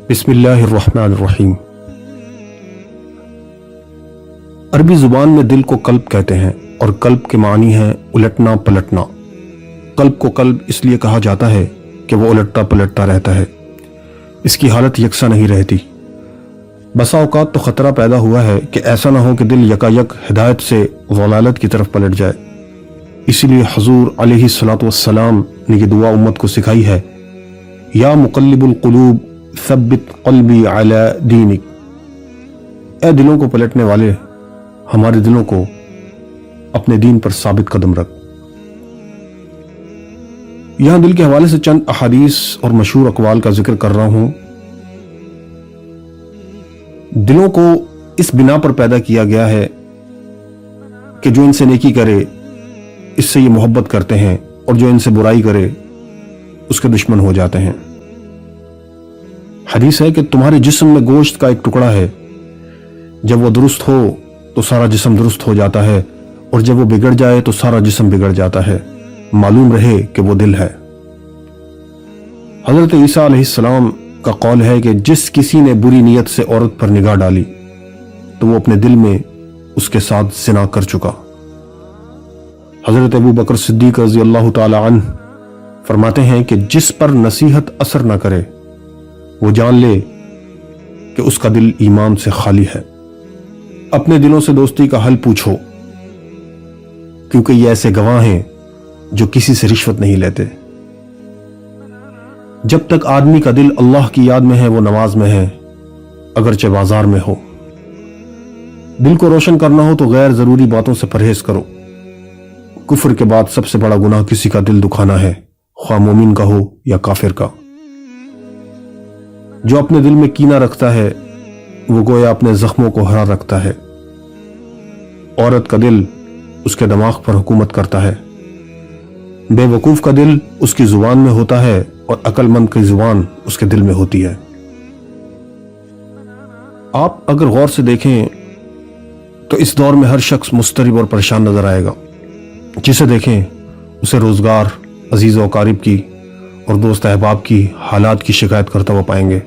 بسم اللہ الرحمن الرحیم۔ عربی زبان میں دل کو قلب کہتے ہیں اور قلب کے معنی ہے الٹنا پلٹنا۔ قلب کو قلب اس لیے کہا جاتا ہے کہ وہ الٹتا پلٹتا رہتا ہے، اس کی حالت یکساں نہیں رہتی۔ بسا اوقات تو خطرہ پیدا ہوا ہے کہ ایسا نہ ہو کہ دل یکایک ہدایت سے ضلالت کی طرف پلٹ جائے۔ اسی لیے حضور علیہ الصلوۃ والسلام نے یہ دعا امت کو سکھائی ہے، یا مقلب القلوب ثبت قلبی علی دینک۔ اے دلوں کو پلٹنے والے، ہمارے دلوں کو اپنے دین پر ثابت قدم رکھ۔ یہاں دل کے حوالے سے چند احادیث اور مشہور اقوال کا ذکر کر رہا ہوں۔ دلوں کو اس بنا پر پیدا کیا گیا ہے کہ جو ان سے نیکی کرے اس سے یہ محبت کرتے ہیں، اور جو ان سے برائی کرے اس کے دشمن ہو جاتے ہیں۔ حدیث ہے کہ تمہارے جسم میں گوشت کا ایک ٹکڑا ہے، جب وہ درست ہو تو سارا جسم درست ہو جاتا ہے، اور جب وہ بگڑ جائے تو سارا جسم بگڑ جاتا ہے، معلوم رہے کہ وہ دل ہے۔ حضرت عیسیٰ علیہ السلام کا قول ہے کہ جس کسی نے بری نیت سے عورت پر نگاہ ڈالی تو وہ اپنے دل میں اس کے ساتھ زنا کر چکا۔ حضرت ابو بکر صدیق رضی اللہ تعالی عنہ فرماتے ہیں کہ جس پر نصیحت اثر نہ کرے وہ جان لے کہ اس کا دل ایمان سے خالی ہے۔ اپنے دلوں سے دوستی کا حل پوچھو، کیونکہ یہ ایسے گواہ ہیں جو کسی سے رشوت نہیں لیتے۔ جب تک آدمی کا دل اللہ کی یاد میں ہے وہ نماز میں ہے، اگرچہ بازار میں ہو۔ دل کو روشن کرنا ہو تو غیر ضروری باتوں سے پرہیز کرو۔ کفر کے بعد سب سے بڑا گناہ کسی کا دل دکھانا ہے، خواہ مومن کا ہو یا کافر کا۔ جو اپنے دل میں کینہ رکھتا ہے وہ گویا اپنے زخموں کو ہرا رکھتا ہے۔ عورت کا دل اس کے دماغ پر حکومت کرتا ہے۔ بے وقوف کا دل اس کی زبان میں ہوتا ہے اور عقل مند کی زبان اس کے دل میں ہوتی ہے۔ آپ اگر غور سے دیکھیں تو اس دور میں ہر شخص مضطرب اور پریشان نظر آئے گا۔ جسے دیکھیں اسے روزگار، عزیز و اقارب کی اور دوست احباب کی حالات کی شکایت کرتا ہوا پائیں گے۔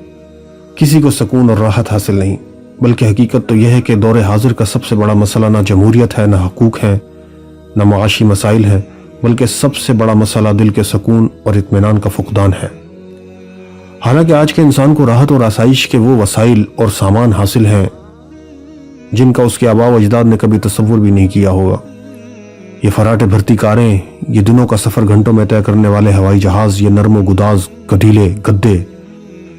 کسی کو سکون اور راحت حاصل نہیں، بلکہ حقیقت تو یہ ہے کہ دور حاضر کا سب سے بڑا مسئلہ نہ جمہوریت ہے، نہ حقوق ہیں، نہ معاشی مسائل ہیں، بلکہ سب سے بڑا مسئلہ دل کے سکون اور اطمینان کا فقدان ہے۔ حالانکہ آج کے انسان کو راحت اور آسائش کے وہ وسائل اور سامان حاصل ہیں جن کا اس کے آباء و اجداد نے کبھی تصور بھی نہیں کیا ہوگا۔ یہ فراٹے بھرتی کاریں، یہ دنوں کا سفر گھنٹوں میں طے کرنے والے ہوائی جہاز، یہ نرم و گداز گدھیلے گدے،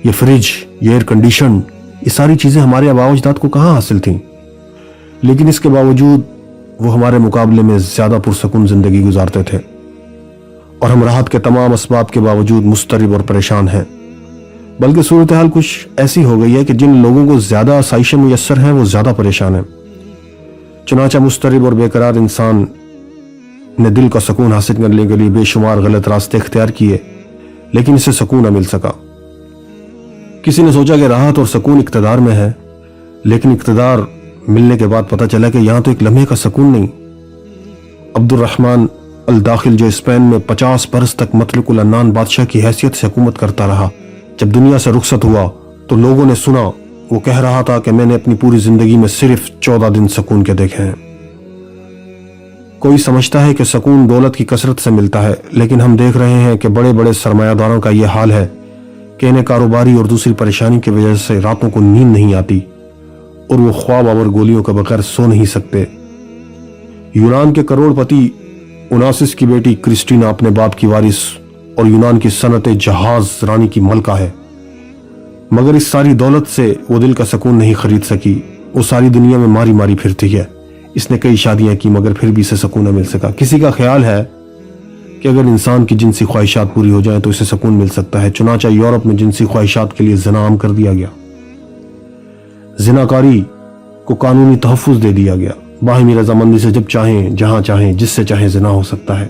یہ فریج، یہ ایئر کنڈیشن، یہ ساری چیزیں ہمارے آباء و اجداد کو کہاں حاصل تھیں؟ لیکن اس کے باوجود وہ ہمارے مقابلے میں زیادہ پرسکون زندگی گزارتے تھے، اور ہم راحت کے تمام اسباب کے باوجود مضطرب اور پریشان ہیں۔ بلکہ صورتحال کچھ ایسی ہو گئی ہے کہ جن لوگوں کو زیادہ آسائشیں میسر ہیں وہ زیادہ پریشان ہیں۔ چنانچہ مضطرب اور بے قرار انسان نے دل کا سکون حاصل کرنے کے لیے بے شمار غلط راستے اختیار کیے، لیکن اسے سکون نہ مل سکا۔ کسی نے سوچا کہ راحت اور سکون اقتدار میں ہے، لیکن اقتدار ملنے کے بعد پتہ چلا کہ یہاں تو ایک لمحے کا سکون نہیں۔ عبد الرحمن الداخل جو اسپین میں 50 برس تک مطلق العنان بادشاہ کی حیثیت سے حکومت کرتا رہا، جب دنیا سے رخصت ہوا تو لوگوں نے سنا وہ کہہ رہا تھا کہ میں نے اپنی پوری زندگی میں صرف 14 دن سکون کے دیکھے ہیں۔ کوئی سمجھتا ہے کہ سکون دولت کی کثرت سے ملتا ہے، لیکن ہم دیکھ رہے ہیں کہ بڑے بڑے سرمایہ داروں کا یہ حال ہے کہ انہیں کاروباری اور دوسری پریشانی کی وجہ سے راتوں کو نیند نہیں آتی، اور وہ خواب آور گولیوں کے بغیر سو نہیں سکتے۔ یونان کے کروڑ پتی اوناسس کی بیٹی کرسٹینا اپنے باپ کی وارث اور یونان کی صنعت جہاز رانی کی ملکہ ہے، مگر اس ساری دولت سے وہ دل کا سکون نہیں خرید سکی۔ وہ ساری دنیا میں ماری ماری پھرتی ہے۔ اس نے کئی شادیاں کی مگر پھر بھی اسے سکون نہ مل سکا۔ کسی کا خیال ہے کہ اگر انسان کی جنسی خواہشات پوری ہو جائیں تو اسے سکون مل سکتا ہے، چنانچہ یورپ میں جنسی خواہشات کے لیے زنا عام کر دیا گیا۔ زناکاری کو قانونی تحفظ دے دیا گیا۔ باہمی رضامندی سے جب چاہیں، جہاں چاہیں، جس سے چاہیں زنا ہو سکتا ہے۔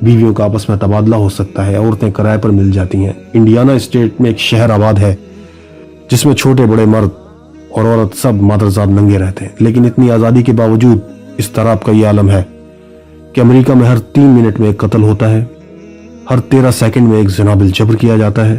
بیویوں کا آپس میں تبادلہ ہو سکتا ہے، عورتیں کرائے پر مل جاتی ہیں۔ انڈیانا اسٹیٹ میں ایک شہر آباد ہے جس میں چھوٹے بڑے مرد اور عورت سب مادرزاد ننگے رہتے ہیں، لیکن اتنی آزادی کے باوجود اس طرح کا یہ عالم ہے کہ امریکہ میں ہر 3 منٹ میں ایک قتل ہوتا ہے، ہر 13 سیکنڈ میں ایک زنا بالجبر کیا جاتا ہے،